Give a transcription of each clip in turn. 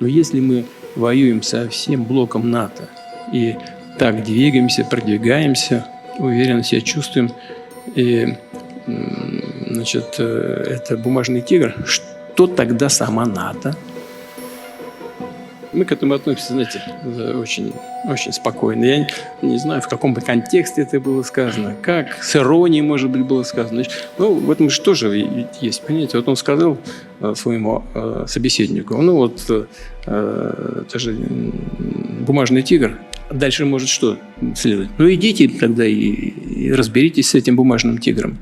Но если мы воюем со всем блоком НАТО и так двигаемся, продвигаемся, уверенно себя чувствуем, и, значит, это бумажный тигр, что тогда сама НАТО? Мы к этому относимся, знаете, очень, очень спокойно. Я не знаю, в каком бы контексте это было сказано, как с иронией, может быть, было сказано. Значит, ну, в этом же тоже есть, понимаете. Вот он сказал своему собеседнику, ну вот, это же бумажный тигр, дальше может что следовать? Ну, идите тогда и разберитесь с этим бумажным тигром.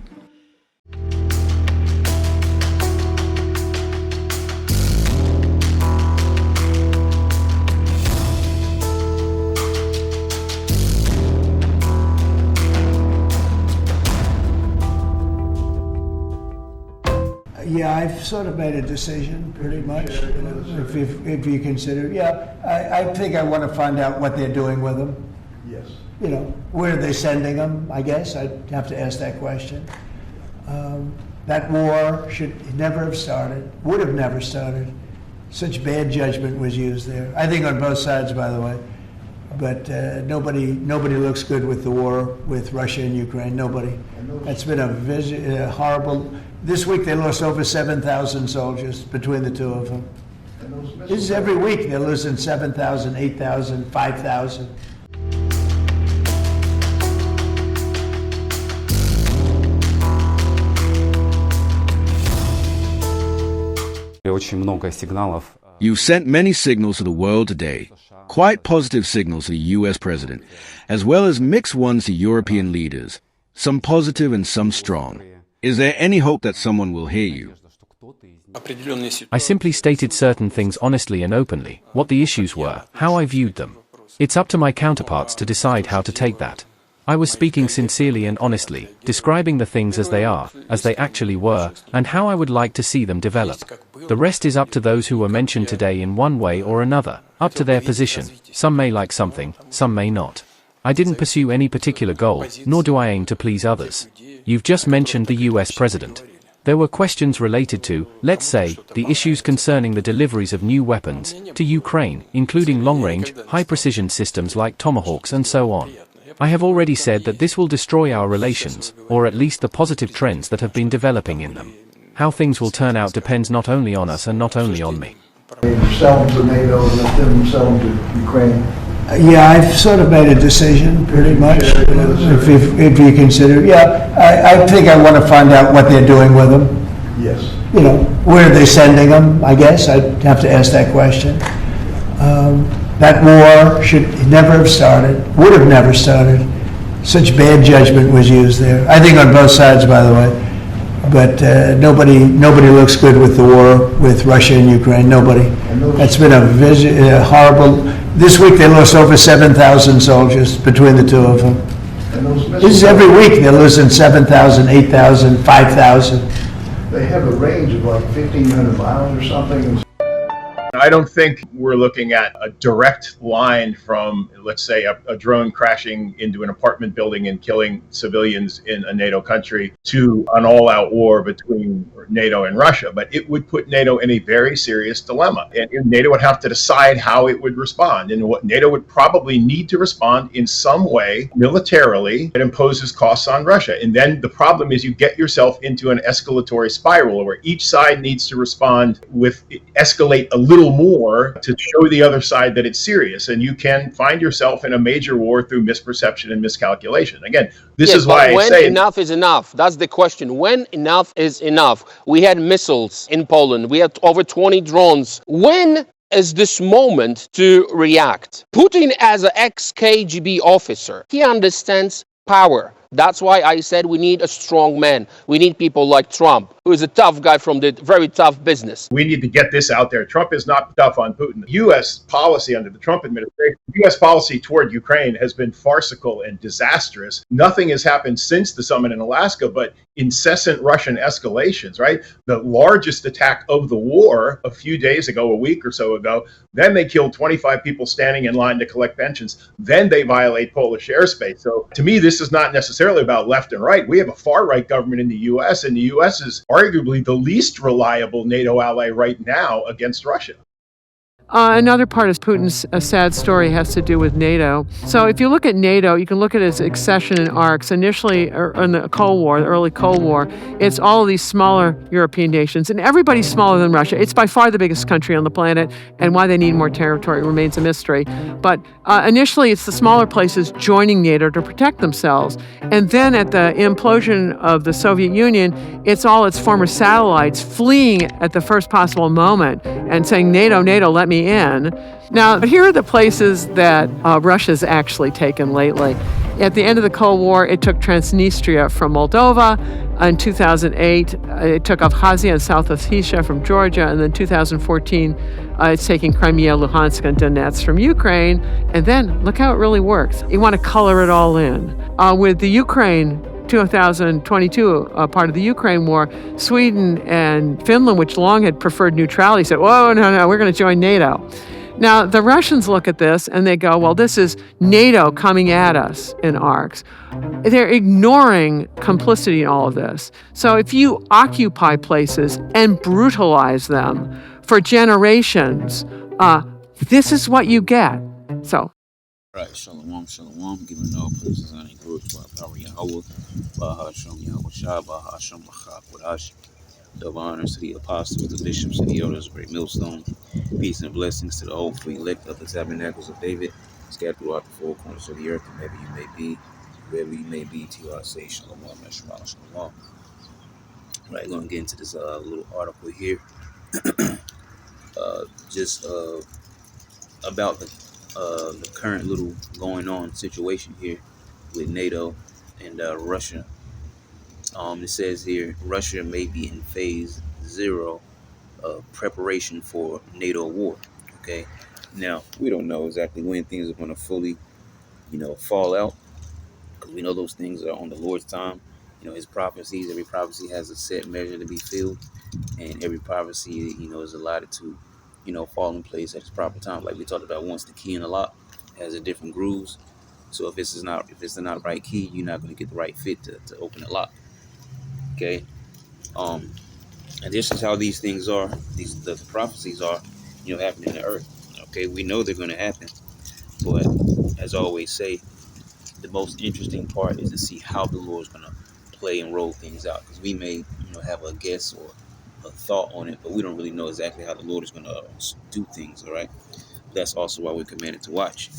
Yeah, I've sort of made a decision, pretty much. If you consider, I think I want to find out what they're doing with them. Yes. You know, where are they sending them? I guess I'd have to ask that question. That war should never have started. Would have never started. Such bad judgment was used there. I think on both sides, by the way. But nobody looks good with the war with Russia and Ukraine. Nobody. That's been a horrible. This week they lost over 7,000 soldiers between the two of them. This is every week they're losing 7,000, 8,000, 5,000. Очень много сигналов. You've sent many signals to the world today, quite positive signals to the U.S. president, as well as mixed ones to European leaders, some positive and some strong. Is there any hope that someone will hear you? I simply stated certain things honestly and openly, what the issues were, how I viewed them. It's up to my counterparts to decide how to take that. I was speaking sincerely and honestly, describing the things as they are, as they actually were, and how I would like to see them develop. The rest is up to those who were mentioned today in one way or another, up to their position. Some may like something, some may not. I didn't pursue any particular goal, nor do I aim to please others. You've just mentioned the US president. There were questions related to, let's say, the issues concerning the deliveries of new weapons to Ukraine, including long-range, high-precision systems like Tomahawks and so on. I have already said that this will destroy our relations, or at least the positive trends that have been developing in them. How things will turn out depends not only on us and not only on me. Sell them to NATO and let them sell them to Ukraine. Yeah, I've sort of made a decision, pretty much. If you consider, I think I want to find out what they're doing with them. Yes. You know, where are they sending them? I guess I'd have to ask that question. That war should never have started. Would have never started. Such bad judgment was used there. I think on both sides, by the way. But nobody looks good with the war with Russia and Ukraine. Nobody. That's been a horrible. This week they lost over 7,000 soldiers between the two of them. This is every week they're losing 7,000, 8,000, 5,000. They have a range of like 1,500 miles or something. I don't think we're looking at a direct line from, let's say, a drone crashing into an apartment building and killing civilians in a NATO country to an all-out war between NATO and Russia. But it would put NATO in a very serious dilemma. And NATO would have to decide how it would respond. And what NATO would probably need to respond in some way militarily that imposes costs on Russia. And then the problem is you get yourself into an escalatory spiral where each side needs to respond with escalate a little more to show the other side that it's serious, and you can find yourself in a major war through misperception and miscalculation. Again, this is why I say enough is enough. That's the question. When enough is enough? We had missiles in Poland. We had over 20 drones. When is this moment to react? Putin, as an ex-KGB officer, he understands power. That's why I said we need a strong man. We need people like Trump, who is a tough guy from the very tough business. We need to get this out there. Trump is not tough on Putin. U.S. policy under the Trump administration, U.S. policy toward Ukraine has been farcical and disastrous. Nothing has happened since the summit in Alaska, but incessant Russian escalations, right? The largest attack of the war a few days ago, a week or so ago, then they killed 25 people standing in line to collect pensions. Then they violate Polish airspace. So to me, this is not necessarily about left and right. We have a far-right government in the U.S., and the U.S. is arguably the least reliable NATO ally right now against Russia. Another part of Putin's sad story has to do with NATO. So if you look at NATO, you can look at its accession in arcs. Initially, in the Cold War, the early Cold War, it's all of these smaller European nations, and everybody's smaller than Russia. It's by far the biggest country on the planet, and why they need more territory remains a mystery. But initially, it's the smaller places joining NATO to protect themselves. And then at the implosion of the Soviet Union, it's all its former satellites fleeing at the first possible moment and saying, NATO, NATO, let me in. Now, here are the places that Russia's actually taken lately. At the end of the Cold War, it took Transnistria from Moldova. In 2008, it took Abkhazia and South Ossetia from Georgia. And then 2014, it's taking Crimea, Luhansk, and Donetsk from Ukraine. And then look how it really works. You want to color it all in. With the Ukraine 2022, part of the Ukraine war, Sweden and Finland, which long had preferred neutrality, said, whoa, no, we're going to join NATO. Now, the Russians look at this and they go, well, this is NATO coming at us in arcs. They're ignoring complicity in all of this. So if you occupy places and brutalize them for generations, this is what you get. So. Right, shalom, shalom, giving all praises and glory to our power Yahweh, Baha Shem Yahweh Shah, Baha Shem Bachak Wadash, double honors to the apostles, the bishops, and the elders of Great Millstone, peace and blessings to the hopeful elect of the tabernacles of David, scattered throughout the four corners of the earth, wherever you may be, to you I say shalom, shalom, shalom. Right, going to get into this little article here, just about the current little going on situation here with NATO and Russia. It says here, Russia may be in phase 0 of preparation for NATO war. Okay, now we don't know exactly when things are going to fully, fall out, because we know those things are on the Lord's time. His prophecies, every prophecy has a set measure to be filled, and every prophecy, is allotted to fall in place at its proper time. Like we talked about once, the key in the lock has a different grooves. So if it's the not right key, you're not going to get the right fit to open the lock. Okay. And this is how these things are. The prophecies are, happening in the earth. Okay. We know they're going to happen, but as I always say, the most interesting part is to see how the Lord's going to play and roll things out. Because we may, have a guess or a thought on it, but we don't really know exactly how the Lord is going to do things. All right. That's also why we're commanded to watch.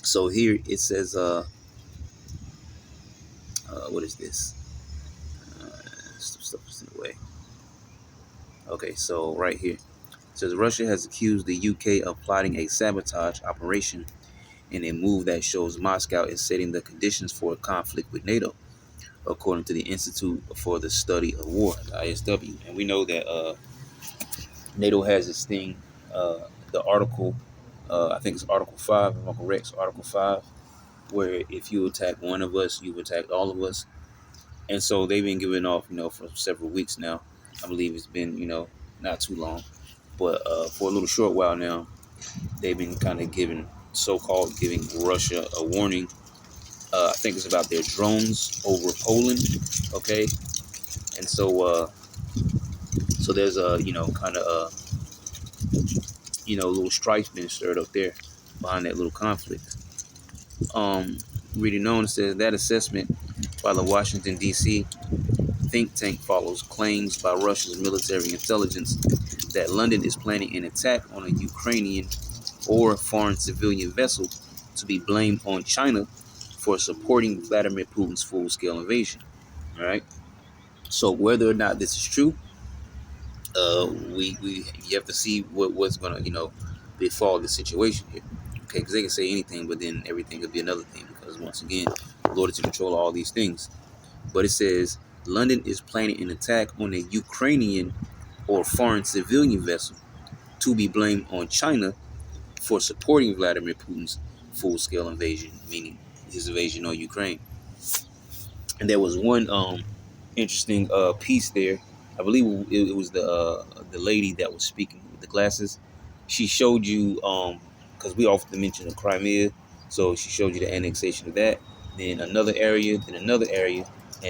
So here it says, what is this? Stuff is in the way. Okay, so right here it says Russia has accused the UK of plotting a sabotage operation in a move that shows Moscow is setting the conditions for a conflict with NATO, according to the Institute for the Study of War, the ISW. And we know that NATO has this thing, the article, I think it's Article 5, if I'm correct, so Article 5, where if you attack one of us, you've attacked all of us. And so they've been giving off, for several weeks now. I believe it's been, not too long. But for a little short while now, they've been kind of giving Russia a warning. I think it's about their drones over Poland. Okay. And so there's a, kind of little strife being stirred up there behind that little conflict. Reading on, it says that assessment by the Washington, D.C. think tank follows claims by Russia's military intelligence that London is planning an attack on a Ukrainian or foreign civilian vessel to be blamed on China for supporting Vladimir Putin's full-scale invasion. All right. So whether or not this is true, you have to see what's going to, befall the situation here. Okay, because they can say anything, but then everything could be another thing, because once again, the Lord is in control of all these things. But it says London is planning an attack on a Ukrainian or foreign civilian vessel to be blamed on China for supporting Vladimir Putin's full-scale invasion, meaning his invasion on Ukraine. And there was one interesting piece there. I believe it was the lady that was speaking with the glasses. She showed you, because we often mention the Crimea, so she showed you the annexation of that, then another area, and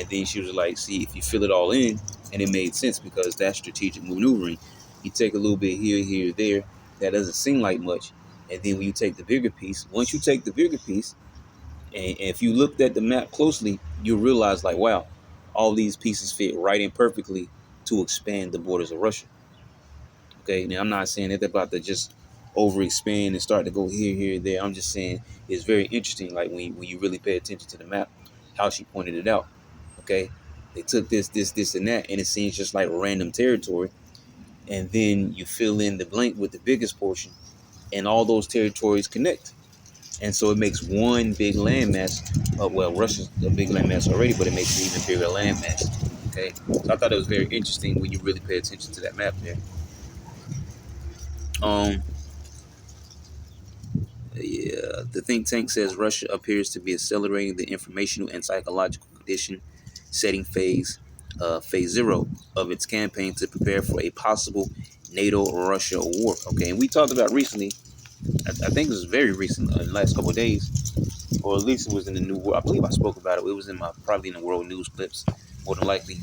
then she was like, see, if you fill it all in, and it made sense because that's strategic maneuvering. You take a little bit here, there, that doesn't seem like much. And then when you take the bigger piece, once you take the bigger piece, and if you looked at the map closely, you realize like, wow, all these pieces fit right in perfectly to expand the borders of Russia. Okay, now I'm not saying that they're about to just overexpand and start to go here, there. I'm just saying it's very interesting, like when you really pay attention to the map, how she pointed it out. Okay, they took this, and that, and it seems just like random territory, and then you fill in the blank with the biggest portion, and all those territories connect, and so it makes one big landmass. Well, Russia's a big landmass already, but it makes an even bigger landmass. Okay, so I thought it was very interesting when you really pay attention to that map there. Yeah, the think tank says Russia appears to be accelerating the informational and psychological condition setting phase 0 of its campaign to prepare for a possible NATO-Russia war. Okay, and we talked about recently, I think it was very recent, in the last couple of days, or at least it was in the new. I believe I spoke about it. It was in probably in the world news clips, more than likely.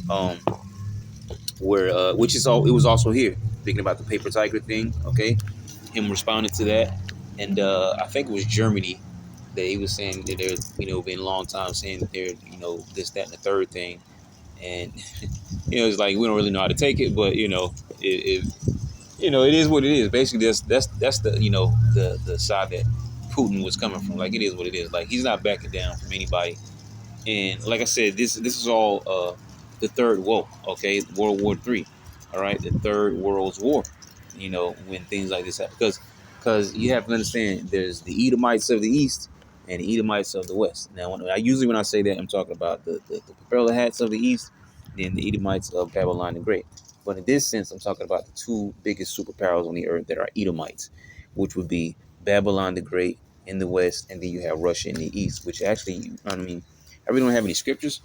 Where which is all. It was also here, thinking about the paper tiger thing. Okay, him responding to that, and I think it was Germany that he was saying that there's been a long time saying that they're this, that, and the third thing, and it's like we don't really know how to take it, but it is what it is. Basically, that's the the side that Putin was coming from. Like, it is what it is. Like, he's not backing down from anybody. And like I said, this is all the third woe. Okay, World War III. All right, the Third World's War. When things like this happen, because you have to understand, there's the Edomites of the East and the Edomites of the West. Now, when I say that, I'm talking about the propeller hats of the East, then the Edomites of Babylon the Great. But in this sense, I'm talking about the two biggest superpowers on the earth that are Edomites, which would be Babylon the Great in the West, and then you have Russia in the East, which actually, I really don't have any scriptures.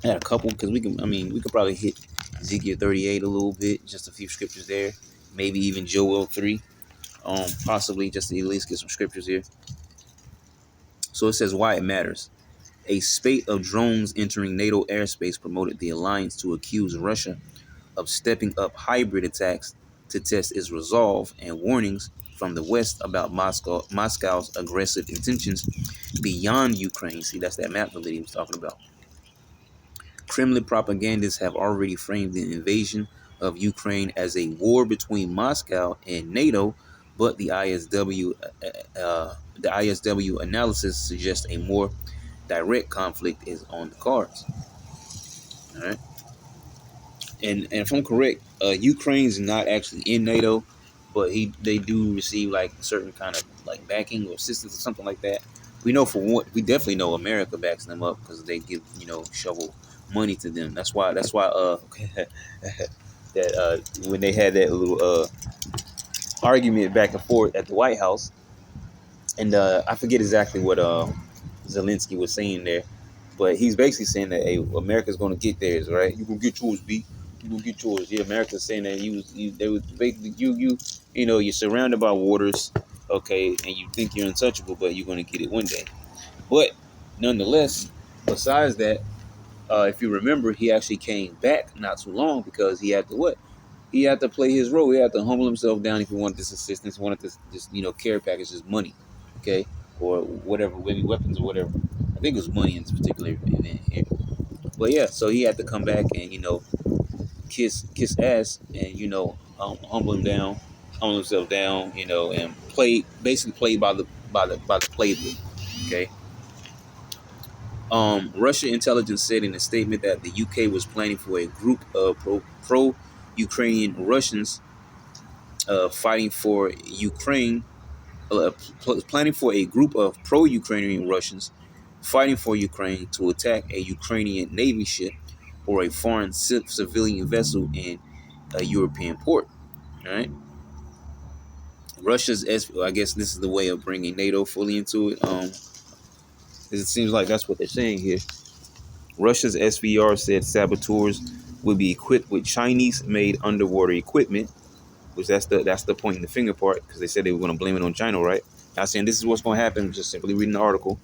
I had a couple, because we could probably hit Ezekiel 38 a little bit, just a few scriptures there, maybe even Joel 3, possibly, just to at least get some scriptures here. So it says why it matters. A spate of drones entering NATO airspace promoted the alliance to accuse Russia of stepping up hybrid attacks to test its resolve, and warnings from the West about Moscow's aggressive intentions beyond Ukraine. See, that's that map that he was talking about. Kremlin propagandists have already framed the invasion of Ukraine as a war between Moscow and NATO, but the ISW analysis suggests a more direct conflict is on the cards. All right. And if I'm correct, Ukraine's not actually in NATO, but they do receive like certain kind of like backing or assistance or something like that. We we definitely know America backs them up, because they give shovel money to them. That's why that when they had that little argument back and forth at the White House, and I forget exactly what Zelensky was saying there, but he's basically saying that, hey, America's going to get theirs, right? You gonna get yours, B. You gonna get yours. Yeah, America's saying that they was basically you're surrounded by waters, okay, and you think you're untouchable, but you're going to get it one day. But nonetheless, besides that, if you remember, he actually came back not too long, because he had to what? He had to play his role. He had to humble himself down if he wanted this assistance, wanted this care package, this money, okay, or whatever, maybe weapons or whatever. I think it was money in this particular event. But yeah, so he had to come back and kiss ass and humble himself down, and basically play by the playbook. Okay. Russia intelligence said in a statement that the UK was planning for a group of pro-Ukrainian Russians fighting for Ukraine, planning for a group of pro-Ukrainian Russians fighting for Ukraine to attack a Ukrainian Navy ship or a foreign civilian vessel in a European port. All right. Russia's, I guess this is the way of bringing NATO fully into it. It seems like that's what they're saying here. Russia's SVR said saboteurs will be equipped with Chinese-made underwater equipment, which that's the pointing the finger part, because they said they were going to blame it on China, right? Not saying this is what's going to happen, just simply reading the article.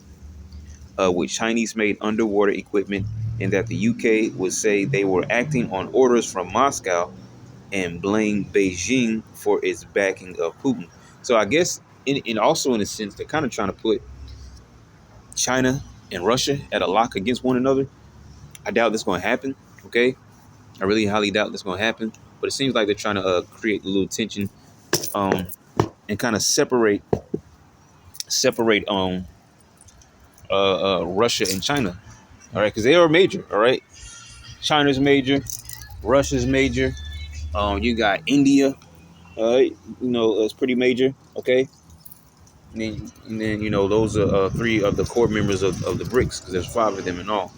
With Chinese-made underwater equipment, and that the UK would say they were acting on orders from Moscow and blame Beijing for its backing of Putin. So I guess, in also in a sense, they're kind of trying to put China and Russia at a lock against one another. I doubt this going to happen. Okay, I really highly doubt this going to happen. But it seems like they're trying to create a little tension, and kind of separate Russia and China. All right, because they are major. All right, China's major, Russia's major. You got India. All right, it's pretty major. Okay. And then those are three of the core members of the BRICS, because there's 5 of them in all.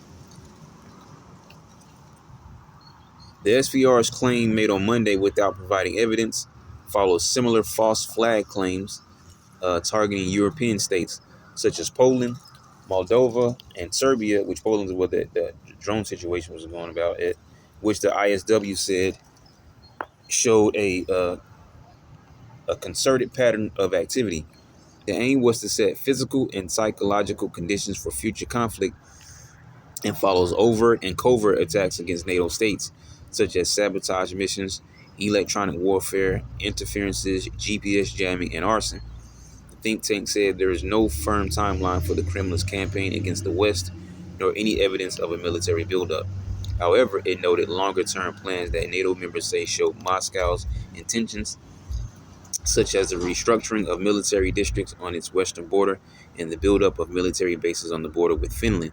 The SVR's claim made on Monday without providing evidence follows similar false flag claims targeting European states such as Poland, Moldova, and Serbia, which Poland is what the drone situation was going about, which the ISW said showed a concerted pattern of activity. The aim was to set physical and psychological conditions for future conflict and follows overt and covert attacks against NATO states, such as sabotage missions, electronic warfare, interferences, GPS jamming, and arson. The think tank said there is no firm timeline for the Kremlin's campaign against the West, nor any evidence of a military buildup. However, it noted longer-term plans that NATO members say show Moscow's intentions, such as the restructuring of military districts on its western border and the buildup of military bases on the border with Finland.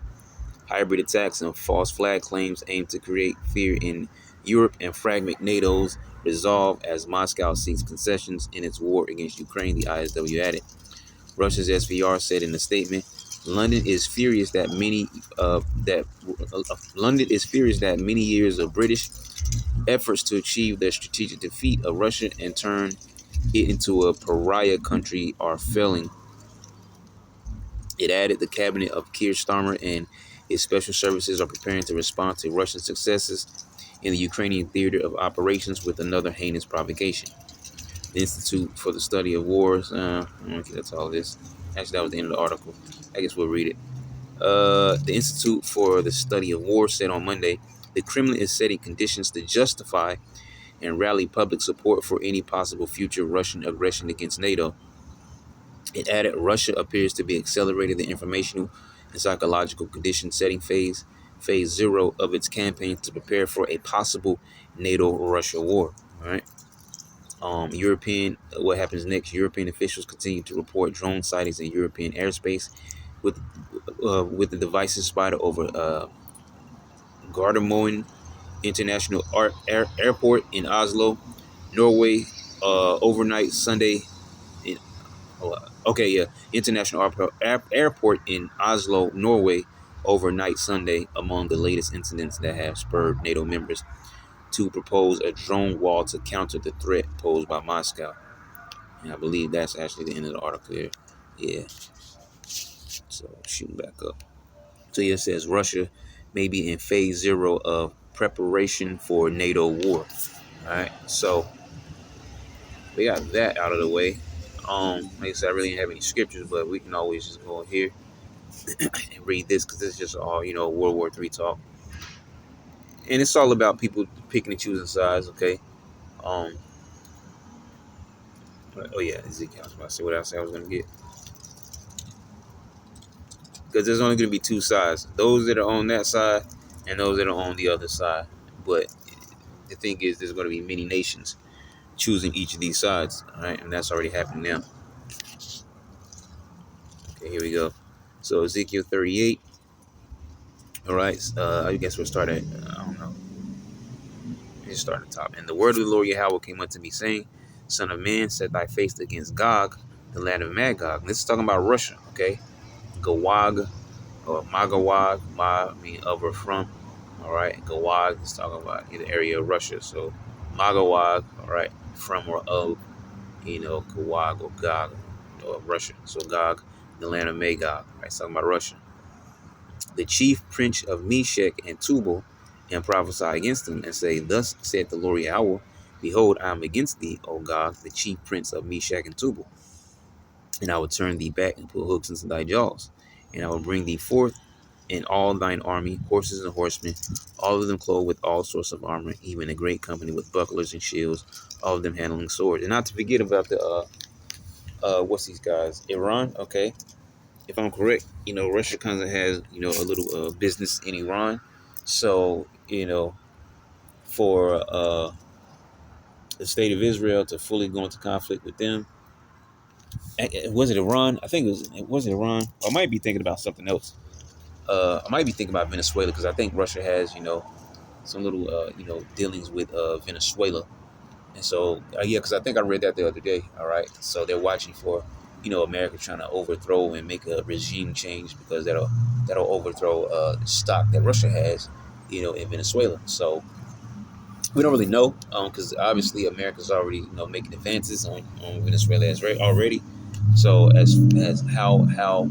Hybrid attacks and false flag claims aim to create fear in Europe and fragment NATO's resolve as Moscow seeks concessions in its war against Ukraine, the ISW added. Russia's SVR said in a statement, London is furious that many years of British efforts to achieve the strategic defeat of Russia and turn it into a pariah country are failing. It added the cabinet of Keir Starmer and its special services are preparing to respond to Russian successes in the Ukrainian theater of operations with another heinous provocation. The Institute for the Study of Wars, that's all this. Actually, that was the end of the article. I guess we'll read it. The Institute for the Study of War said on Monday, the Kremlin is setting conditions to justify and rally public support for any possible future Russian aggression against NATO. It added Russia appears to be accelerating the informational and psychological condition setting phase 0 of its campaign to prepare for a possible NATO-Russia war. All right. What happens next? European officials continue to report drone sightings in European airspace with the devices spotted over Gardermoen International Airport in Oslo, Norway, overnight Sunday. International Airport in Oslo, Norway, overnight Sunday, among the latest incidents that have spurred NATO members to propose a drone wall to counter the threat posed by Moscow. And I believe that's actually the end of the article here. Yeah. So shooting back up. So it says Russia may be in phase 0 of preparation for NATO war. All right. So we got that out of the way. Like I said, I really didn't have any scriptures, but we can always just go here and read this because this is just all, World War III talk. And it's all about people picking and choosing sides, okay? Ezekiel, I was about to say what else I was going to get. Because there's only going to be 2 sides. Those that are on that side and those that are on the other side. But the thing is, there's going to be many nations choosing each of these sides, all right? And that's already happening now. Okay, here we go. So Ezekiel 38. All right, I guess we'll start at, I don't know. Let's start at the top. And the word of the Lord Yahweh came unto me, saying, Son of man, set thy face against Gog, the land of Magog. And this is talking about Russia, okay? Gawag, or Magawag, of or from. All right, Gawag is talking about the area of Russia. So Magawag, all right, from or of, Gawag or Gog, or Russia. So Gog, the land of Magog, right? It's talking about Russia. The chief prince of Meshech and Tubal, and prophesy against them, and say, Thus saith the Lord Yahweh, Behold, I am against thee, O Gog, the chief prince of Meshech and Tubal. And I will turn thee back and put hooks into thy jaws. And I will bring thee forth in all thine army, horses and horsemen, all of them clothed with all sorts of armor, even a great company with bucklers and shields, all of them handling swords. And not to forget about the what's these guys? Iran, okay. If I'm correct, Russia kind of has, a little business in Iran. So, for the state of Israel to fully go into conflict with them, was it Iran? I think it was Iran. I might be thinking about something else. I might be thinking about Venezuela because I think Russia has, some little, dealings with Venezuela. And so, yeah, because I think I read that the other day. All right. So they're watching for, America trying to overthrow and make a regime change because that'll overthrow stock that Russia has, in Venezuela. So we don't really know because obviously America's already, making advances on Venezuela already. So as how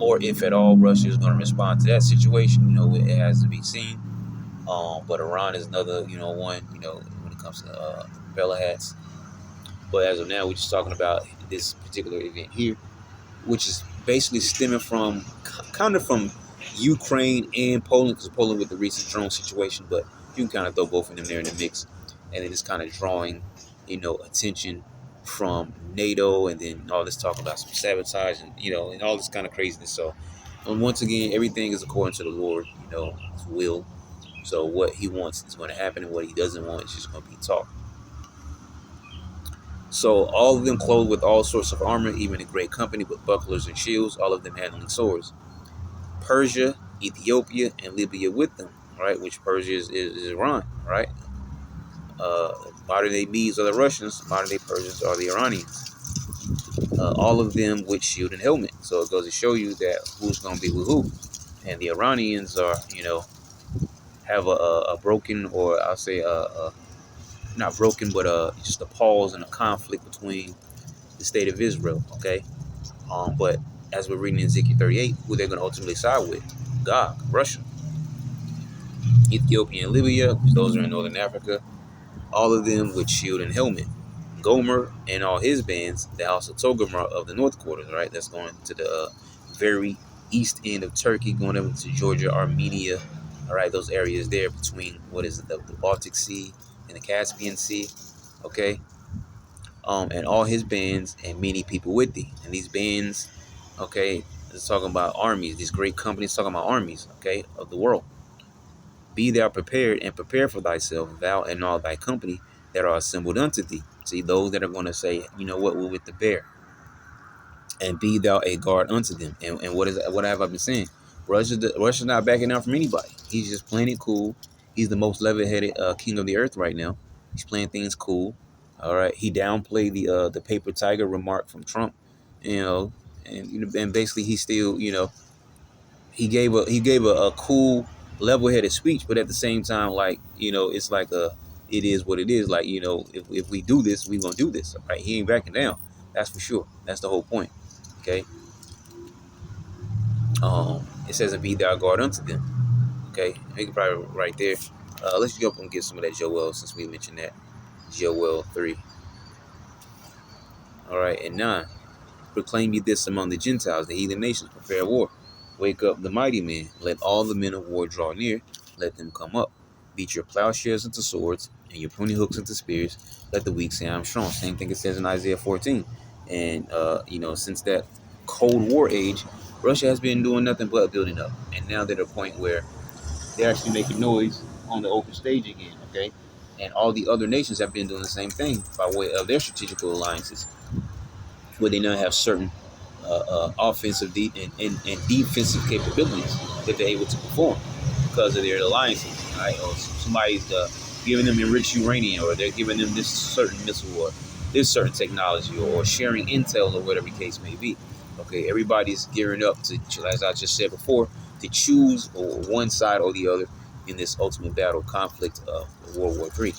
or if at all Russia is going to respond to that situation, it has to be seen. But Iran is another, one, when it comes to propeller hats. But as of now, we're just talking about this particular event here, which is basically stemming from kind of from Ukraine and Poland, because Poland with the recent drone situation. But you can kind of throw both of them there in the mix, and then it's kind of drawing, attention from NATO, and then all this talk about some sabotage and and all this kind of craziness. So, once again, everything is according to the Lord, His will. So what He wants is going to happen, and what He doesn't want is just going to be talk. So all of them clothed with all sorts of armor, even a great company with bucklers and shields, all of them handling swords. Persia, Ethiopia, and Libya with them, right? Which Persia is Iran, right? Modern day Medes are the Russians, modern day Persians are the Iranians. All of them with shield and helmet. So it goes to show you that who's going to be with who. And the Iranians are, have a broken, or I'll say not broken, but just a pause and a conflict between the state of Israel, okay? But as we're reading in Ezekiel 38, who they're going to ultimately side with? Gog, Russia. Ethiopia and Libya, those are in northern Africa, all of them with shield and helmet. Gomer and all his bands, the house of Togarmah of the north quarters, right? That's going to the very east end of Turkey, going over to Georgia, Armenia, all right? Those areas there between, what is it, the Baltic Sea and the Caspian Sea, okay? And all his bands and many people with thee. And these bands, okay, it's talking about armies, these great companies talking about armies, okay, of the world. Be thou prepared and prepare for thyself, thou and all thy company that are assembled unto thee. See, those that are going to say, you know what, we're with the bear. And be thou a guard unto them. And what have I been saying? Russia's not backing down from anybody. He's just playing it cool. He's the most level-headed king of the earth right now. He's playing things cool. All right. He downplayed the paper tiger remark from Trump, and basically he still, he gave a cool, level-headed speech, but at the same time, like, it's like it is what it is. Like, if we do this, we're gonna do this. Right? He ain't backing down. That's for sure. That's the whole point. Okay. It says, and be thou guard unto them. Okay. We can probably right there. Let's jump and get some of that Joel, since we mentioned that. Joel 3. All right. And 9. Proclaim ye this among the Gentiles, the heathen nations, prepare war. Wake up the mighty men. Let all the men of war draw near. Let them come up. Beat your plowshares into swords and your pruning hooks into spears. Let the weak say, I'm strong. Same thing it says in Isaiah 14. And, since that Cold War age, Russia has been doing nothing but building up. And now they're at a point where they're actually making noise on the open stage again, okay? And all the other nations have been doing the same thing by way of their strategical alliances, where they now have certain offensive and defensive capabilities that they're able to perform because of their alliances, right? Or somebody's giving them enriched uranium, or they're giving them this certain missile, or this certain technology, or sharing intel, or whatever the case may be. Okay, everybody's gearing up to, as I just said before, to choose one side or the other in this ultimate battle conflict of World War III.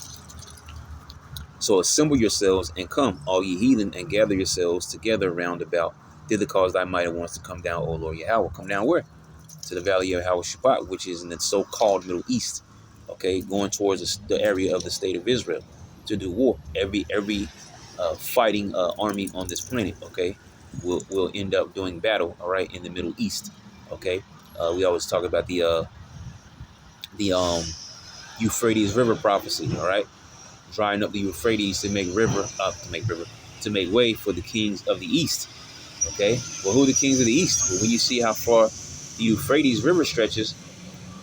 So assemble yourselves and come, all ye heathen, and gather yourselves together round about. Thither cause thy mighty ones to come down, O Lord Yahweh. Come down where? To the valley of Hawashpat, which is in the so-called Middle East. Okay, going towards the area of the state of Israel to do war. Every fighting army on this planet, okay, will end up doing battle, all right, in the Middle East. Okay, We always talk about the Euphrates River prophecy. All right, drying up the Euphrates to make way for the kings of the east. Okay, well, who are the kings of the east? Well, when you see how far the Euphrates River stretches,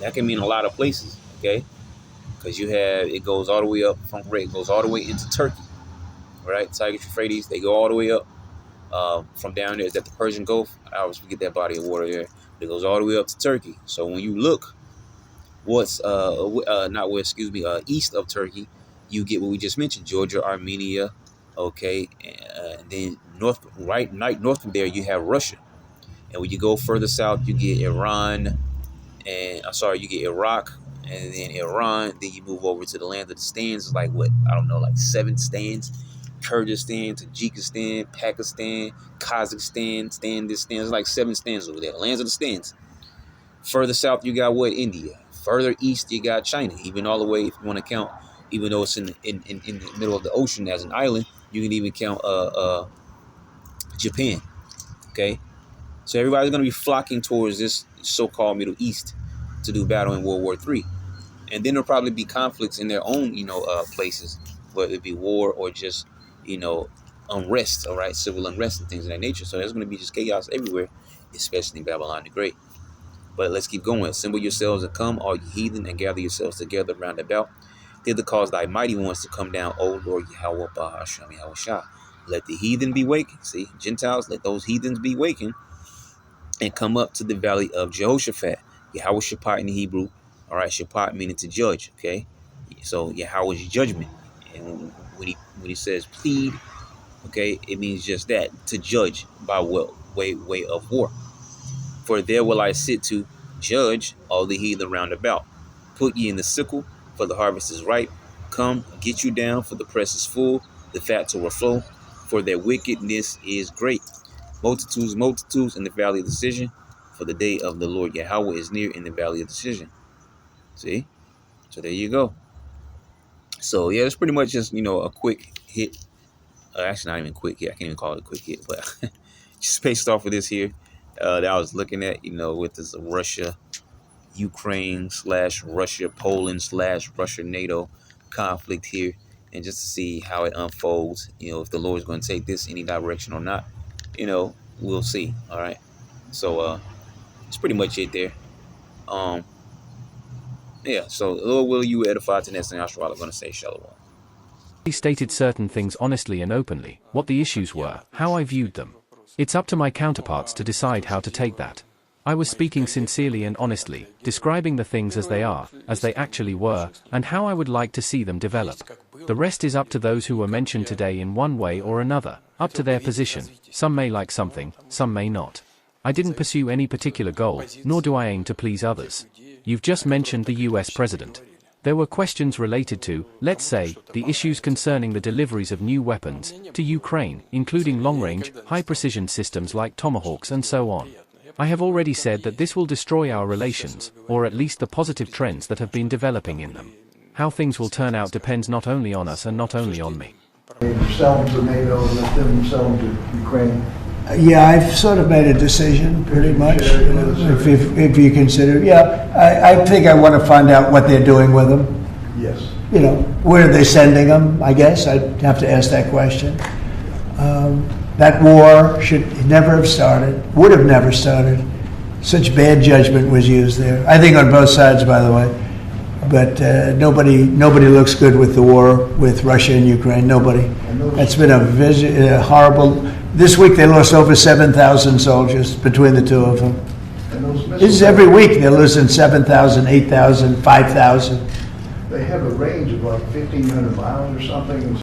that can mean a lot of places. Okay, because it goes all the way up from it goes all the way into Turkey. All right, Tigris Euphrates, they go all the way up from down there. Is that the Persian Gulf? I always forget that body of water there. It goes all the way up to Turkey. So when you look east of Turkey, you get what we just mentioned: Georgia, Armenia. Okay, and then north from there you have Russia, and when you go further south, you get Iran, you get Iraq, and then Iran. Then you move over to the land of the stands. It's like what, I don't know, like 7 stands: Kyrgyzstan, Tajikistan, Pakistan, Kazakhstan, It's like 7 stands over there. Lands of the stands. Further south, you got what? India. Further east, you got China. Even all the way, if you want to count, even though it's in the middle of the ocean as an island, you can even count Japan. Okay, so everybody's going to be flocking towards this so-called Middle East to do battle in World War III, and then there'll probably be conflicts in their own places, whether it be war or just unrest. All right, civil unrest and things of that nature. So there's going to be just chaos everywhere, especially in Babylon the Great. But let's keep going. Assemble yourselves and come, all you heathen, and gather yourselves together round about. Thither cause thy mighty ones to come down, O Lord Yahweh Bahashem Yahushua. Let the heathen be wakened. See, Gentiles, let those heathens be wakened and come up to the valley of Jehoshaphat. Yahweh Shaphat in the Hebrew. All right, Shaphat meaning to judge. Okay, so Yahweh's judgment. And when he says plead, okay, it means just that, to judge by way of war. For there will I sit to judge all the heathen round about. Put ye in the sickle, for the harvest is ripe. Come, get you down, for the press is full, the fat overflow, for their wickedness is great. Multitudes in the valley of decision, for the day of the Lord Yahweh is near in the valley of decision. See? So there you go. So yeah, it's pretty much just, a quick hit. Actually, not even quick hit. I can't even call it a quick hit, but just based off of this here that I was looking at, with this Russia, Ukraine / Russia, Poland / Russia, NATO conflict here, and just to see how it unfolds, if the Lord's going to take this any direction or not, we'll see. All right. So it's pretty much it there. Yeah, so Lord will you edify to next thing I'm going to say shalom. He stated certain things honestly and openly, what the issues were, how I viewed them. It's up to my counterparts to decide how to take that. I was speaking sincerely and honestly, describing the things as they are, as they actually were, and how I would like to see them develop. The rest is up to those who were mentioned today in one way or another, up to their position. Some may like something, some may not. I didn't pursue any particular goal, nor do I aim to please others. You've just mentioned the US president. There were questions related to, let's say, the issues concerning the deliveries of new weapons to Ukraine, including long-range, high-precision systems like Tomahawks and so on. I have already said that this will destroy our relations, or at least the positive trends that have been developing in them. How things will turn out depends not only on us and not only on me. Sell them to NATO and let them sell them to Ukraine. Yeah, I've sort of made a decision, pretty much, if you consider. Yeah, I think I want to find out what they're doing with them. Yes. Where are they sending them, I guess. I'd have to ask that question. That war should never have started, would have never started. Such bad judgment was used there. I think on both sides, by the way. But nobody looks good with the war with Russia and Ukraine. Nobody. That's been a horrible. This week they lost over 7,000 soldiers between the two of them. This is every week they're losing 7,000, 8,000, 5,000. They have a range of like 1,500 miles or something.